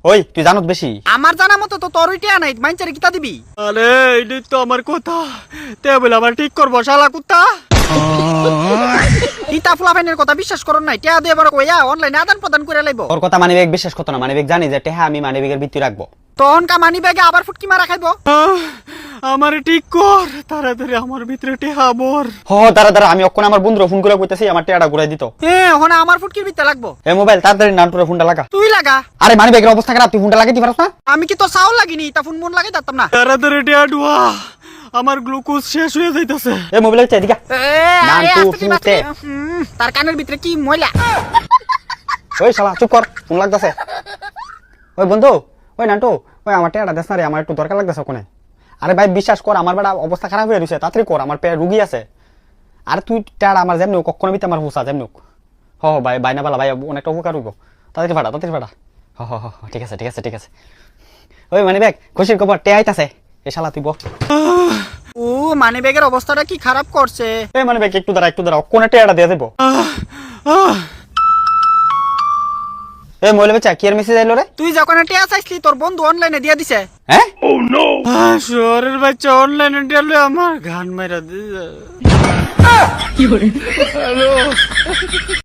ওই তুই জানত বেশি। আমার জানা মতো তো তোর ওইটা নাই, মাইনচারে কিতা দিবি? আরে এইটাই তো আমার কথা, তে বলে আবার ঠিক করবো শালা কুত্তা। কিতা ফুলাফাইনের কথা বিশ্বাস করন নাই, টিয়া দিয়ে বড় কইয়া অনলাইনে আদান প্রদান করে লাইব। ওর কথা মানিবেগ বিশ্বাস করতো না, মানিবেগ জানি যে টেহা আমি মানিবেগের ভিত্তি রাখবো। তখন কা মানি ব্যাগে আবার ফুটকি মারা খাইবো। আমার ঠিক কর তাড়াতাড়ি, আমার ভিতরে টেহা বর। দাঁড়া আমি অক্ষণ আমার বন্ধুরা ফোন করে কইতেছি আমার টেহাটা ঘুরাই দিত। ওখানে আমার ফুটকির ভিতরে লাগবো। এ মোবাইল তাড়াতাড়ি নান্টুরে ফোনটা লাগা। তুই লাগা। আরে মানিবেগের অবস্থা খারাপ, তুই ফোনটা লাগাইতে পারছ না? আমি কি তো চাউল লাগিনি, তা ফোন মন লাগাই দিতাম না। তাড়াতাড়ি টেহা ডুয়া, আমার গ্লুকোজ শেষ হয়ে যাইতেছে। এ মোবাইল হচ্ছে এদিকে। তার কানের ভিতরে কি ময়লা। ওই শালা চুপ কর, ফোন লাগতেছে। ওই বন্ধু, ওই নান্টু, ওই আমার টেহাটা দেশ না রে, আমার একটু দরকার লাগতেছে ওখানে। আরে ভাই বিশ্বাস কর, আমার বেটা অবস্থা খারাপ হয়ে রয়েছে, তাড়াতাড়ি কর, আমার পেয়ে রুগী আছে। আর তুই টেহাটা আমার যেমনি কখনো বিতে আমার হুসা যেমনি ভাই বাইনা বালা ভাই অনেকটা উপকার হইব। তাড়াতাড়ি ফাটা। ঠিক আছে। ওই মানিবেগ খুশির খবর, টেহা আইতাছে। এ শালা তুই বল। ও মানি ব্যাগের অবস্থাটা কি খারাপ করছে। এই মানিবেগ একটু দাঁড়া কোন টেহাটা দিয়ে দেবো। এই মোবাইল বেচা কি আর মেসেজ আইলো রে? তুই যখন টিয়া চাইছিলি তোর বন্ধু অনলাইনে দিয়ে দিছে। হ্যাঁ শহরের বাচ্চা অনলাইনে গেলে আমার গান মেরা দিয়ে